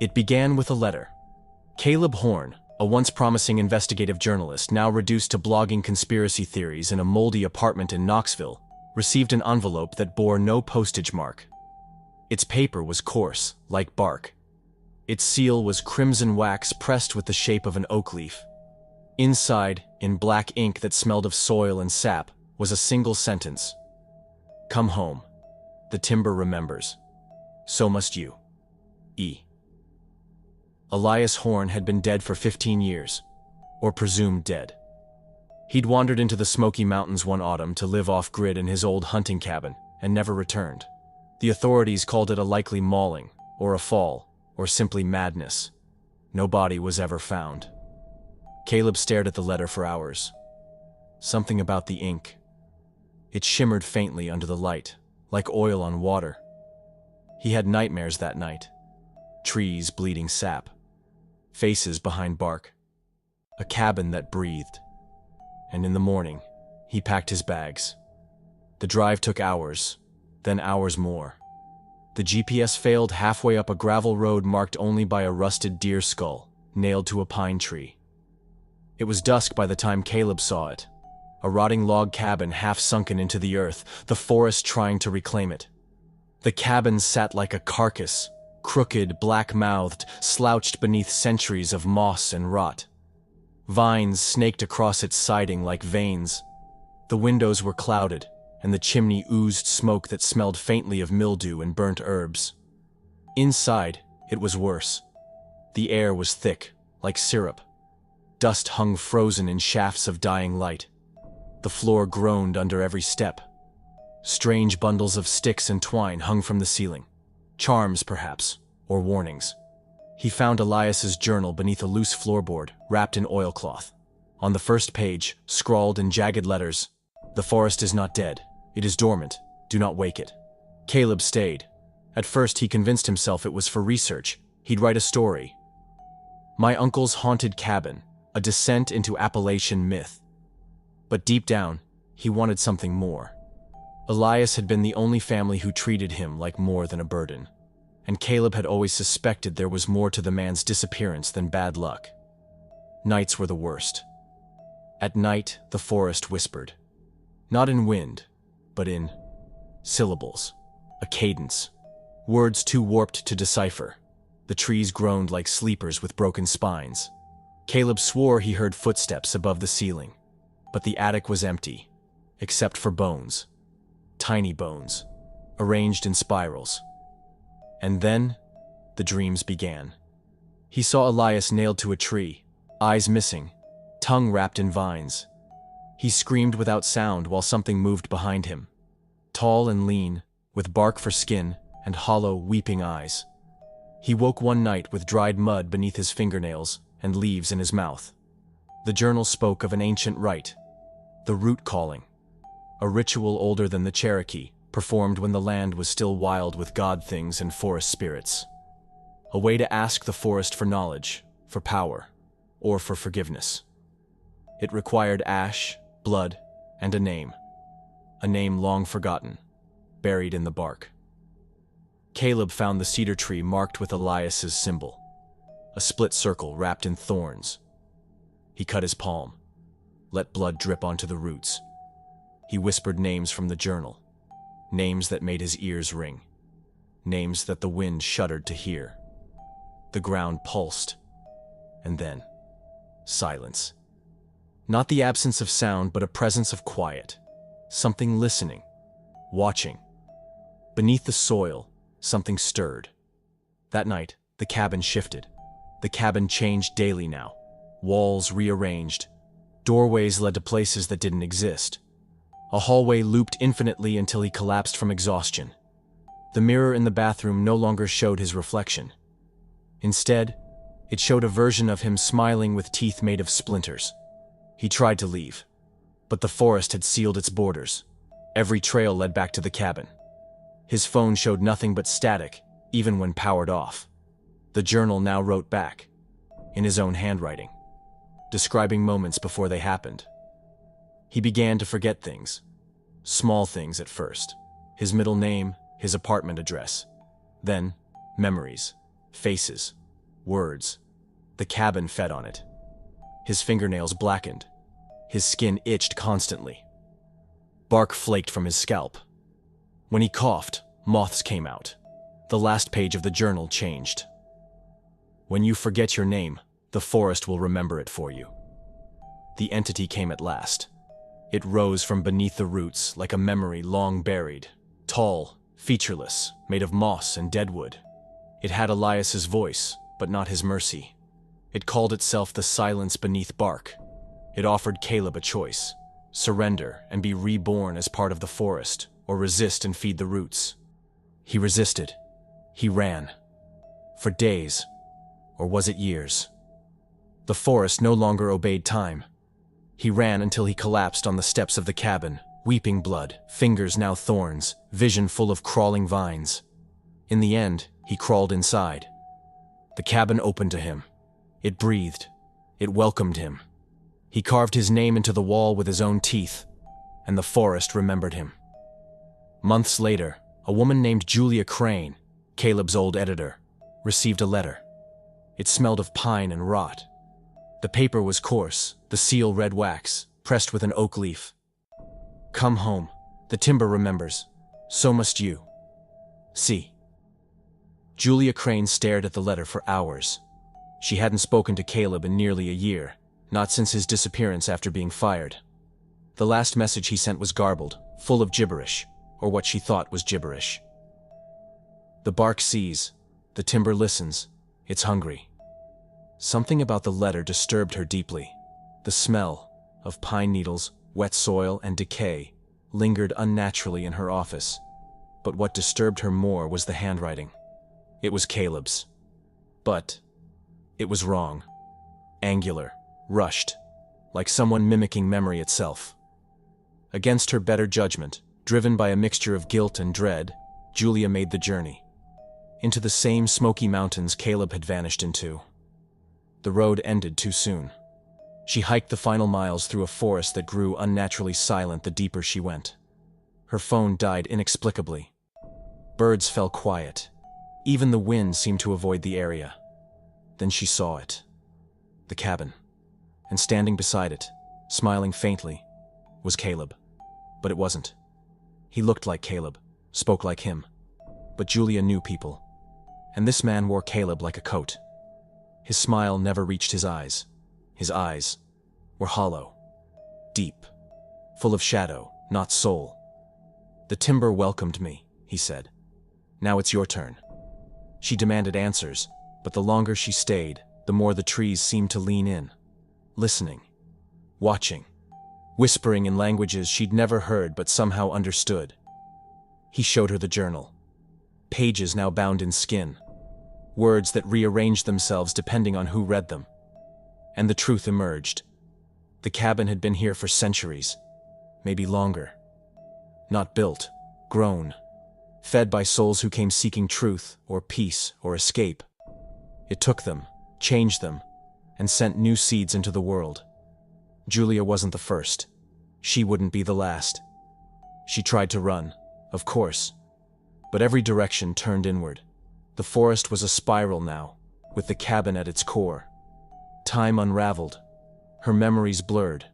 It began with a letter. Caleb Horne, a once promising investigative journalist now reduced to blogging conspiracy theories in a moldy apartment in Knoxville, received an envelope that bore no postage mark. Its paper was coarse, like bark. Its seal was crimson wax pressed with the shape of an oak leaf. Inside, in black ink that smelled of soil and sap, was a single sentence. "Come home. The timber remembers. So must you. E." Elias Horne had been dead for 15 years, or presumed dead. He'd wandered into the Smoky Mountains one autumn to live off-grid in his old hunting cabin, and never returned. The authorities called it a likely mauling, or a fall, or simply madness. No body was ever found. Caleb stared at the letter for hours. Something about the ink. It shimmered faintly under the light, like oil on water. He had nightmares that night. Trees bleeding sap. Faces behind bark. A cabin that breathed. And in the morning, he packed his bags. The drive took hours, then hours more. The GPS failed halfway up a gravel road marked only by a rusted deer skull, nailed to a pine tree. It was dusk by the time Caleb saw it. A rotting log cabin half sunken into the earth, the forest trying to reclaim it. The cabin sat like a carcass, crooked, black-mouthed, slouched beneath centuries of moss and rot. Vines snaked across its siding like veins. The windows were clouded, and the chimney oozed smoke that smelled faintly of mildew and burnt herbs. Inside, it was worse. The air was thick, like syrup. Dust hung frozen in shafts of dying light. The floor groaned under every step. Strange bundles of sticks and twine hung from the ceiling. Charms, perhaps, or warnings. He found Elias's journal beneath a loose floorboard, wrapped in oilcloth. On the first page, scrawled in jagged letters, "The forest is not dead. It is dormant. Do not wake it." Caleb stayed. At first he convinced himself it was for research. He'd write a story. My Uncle's Haunted Cabin, a descent into Appalachian myth. But deep down, he wanted something more. Elias had been the only family who treated him like more than a burden. And Caleb had always suspected there was more to the man's disappearance than bad luck. Nights were the worst. At night, the forest whispered. Not in wind, but in syllables, a cadence, words too warped to decipher. The trees groaned like sleepers with broken spines. Caleb swore he heard footsteps above the ceiling, but the attic was empty, except for bones. Tiny bones, arranged in spirals. And then, the dreams began. He saw Elias nailed to a tree, eyes missing, tongue wrapped in vines. He screamed without sound while something moved behind him. Tall and lean, with bark for skin and hollow, weeping eyes. He woke one night with dried mud beneath his fingernails and leaves in his mouth. The journal spoke of an ancient rite, the root calling, a ritual older than the Cherokee, performed when the land was still wild with god things and forest spirits. A way to ask the forest for knowledge, for power, or for forgiveness. It required ash, blood, and a name long forgotten, buried in the bark. Caleb found the cedar tree marked with Elias's symbol, a split circle wrapped in thorns. He cut his palm, let blood drip onto the roots. He whispered names from the journal, names that made his ears ring, names that the wind shuddered to hear. The ground pulsed, and then silence. Not the absence of sound, but a presence of quiet, something listening, watching. Beneath the soil, something stirred. That night, the cabin shifted. The cabin changed daily now. Walls rearranged. Doorways led to places that didn't exist. A hallway looped infinitely until he collapsed from exhaustion. The mirror in the bathroom no longer showed his reflection. Instead, it showed a version of him smiling with teeth made of splinters. He tried to leave, but the forest had sealed its borders. Every trail led back to the cabin. His phone showed nothing but static, even when powered off. The journal now wrote back, in his own handwriting, describing moments before they happened. He began to forget things. Small things at first. His middle name, his apartment address. Then, memories, faces, words. The cabin fed on it. His fingernails blackened. His skin itched constantly. Bark flaked from his scalp. When he coughed, moths came out. The last page of the journal changed. When you forget your name, the forest will remember it for you. The entity came at last. It rose from beneath the roots like a memory long buried, tall, featureless, made of moss and deadwood. It had Elias's voice, but not his mercy. It called itself the silence beneath bark. It offered Caleb a choice: surrender and be reborn as part of the forest, or resist and feed the roots. He resisted. He ran. For days, or was it years? The forest no longer obeyed time. He ran until he collapsed on the steps of the cabin, weeping blood, fingers now thorns, vision full of crawling vines. In the end, he crawled inside. The cabin opened to him. It breathed. It welcomed him. He carved his name into the wall with his own teeth, and the forest remembered him. Months later, a woman named Julia Crane, Caleb's old editor, received a letter. It smelled of pine and rot. The paper was coarse, the seal red wax, pressed with an oak leaf. Come home. The timber remembers. So must you. See. Julia Crane stared at the letter for hours. She hadn't spoken to Caleb in nearly a year, not since his disappearance after being fired. The last message he sent was garbled, full of gibberish, or what she thought was gibberish. The bark sees. The timber listens. It's hungry. Something about the letter disturbed her deeply. The smell of pine needles, wet soil, and decay lingered unnaturally in her office. But what disturbed her more was the handwriting. It was Caleb's. But it was wrong. Angular, rushed, like someone mimicking memory itself. Against her better judgment, driven by a mixture of guilt and dread, Julia made the journey. Into the same smoky mountains Caleb had vanished into. The road ended too soon. She hiked the final miles through a forest that grew unnaturally silent the deeper she went. Her phone died inexplicably. Birds fell quiet. Even the wind seemed to avoid the area. Then she saw it. The cabin. And standing beside it, smiling faintly, was Caleb. But it wasn't. He looked like Caleb, spoke like him. But Julia knew people. And this man wore Caleb like a coat. His smile never reached his eyes. His eyes were hollow, deep, full of shadow, not soul. The timber welcomed me, he said. Now it's your turn. She demanded answers, but the longer she stayed, the more the trees seemed to lean in, listening, watching, whispering in languages she'd never heard but somehow understood. He showed her the journal. Pages now bound in skin. Words that rearranged themselves depending on who read them. And the truth emerged. The cabin had been here for centuries, maybe longer. Not built, grown, fed by souls who came seeking truth, or peace, or escape. It took them, changed them, and sent new seeds into the world. Julia wasn't the first. She wouldn't be the last. She tried to run, of course, but every direction turned inward. The forest was a spiral now, with the cabin at its core. Time unraveled. Her memories blurred.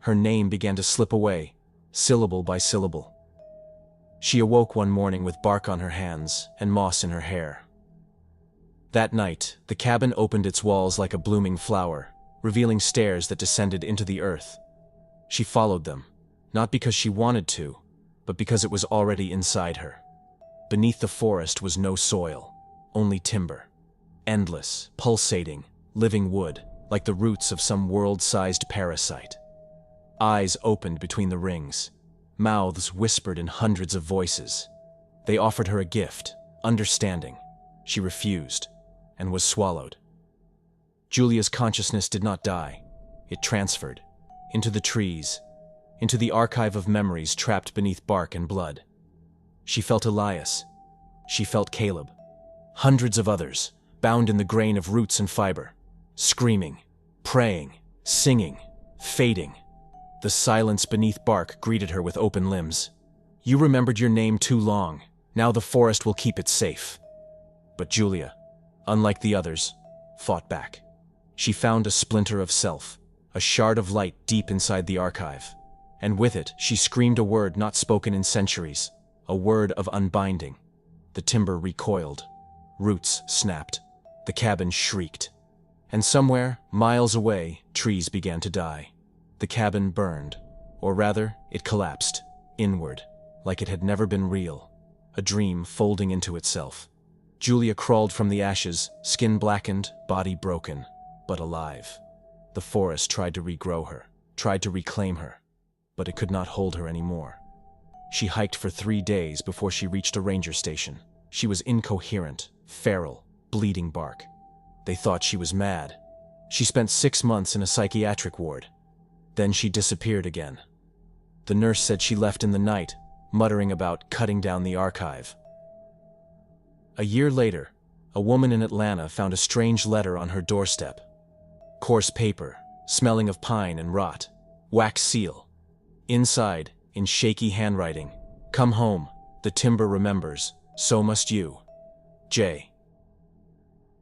Her name began to slip away, syllable by syllable. She awoke one morning with bark on her hands and moss in her hair. That night, the cabin opened its walls like a blooming flower, revealing stairs that descended into the earth. She followed them, not because she wanted to, but because it was already inside her. Beneath the forest was no soil, only timber. Endless, pulsating, living wood, like the roots of some world-sized parasite. Eyes opened between the rings. Mouths whispered in hundreds of voices. They offered her a gift, understanding. She refused, and was swallowed. Julia's consciousness did not die. It transferred, into the trees, into the archive of memories trapped beneath bark and blood. She felt Elias. She felt Caleb. Hundreds of others, bound in the grain of roots and fiber. Screaming, praying, singing, fading. The silence beneath bark greeted her with open limbs. You remembered your name too long. Now the forest will keep it safe. But Julia, unlike the others, fought back. She found a splinter of self, a shard of light deep inside the archive. And with it, she screamed a word not spoken in centuries, a word of unbinding. The timber recoiled. Roots snapped. The cabin shrieked. And somewhere, miles away, trees began to die. The cabin burned. Or rather, it collapsed, inward, like it had never been real. A dream folding into itself. Julia crawled from the ashes, skin blackened, body broken, but alive. The forest tried to regrow her, tried to reclaim her, but it could not hold her anymore. She hiked for 3 days before she reached a ranger station. She was incoherent, feral, bleeding bark. They thought she was mad. She spent 6 months in a psychiatric ward. Then she disappeared again. The nurse said she left in the night, muttering about cutting down the archive. A year later, a woman in Atlanta found a strange letter on her doorstep. Coarse paper, smelling of pine and rot. Wax seal. Inside, in shaky handwriting, "Come home. The timber remembers. So must you. J."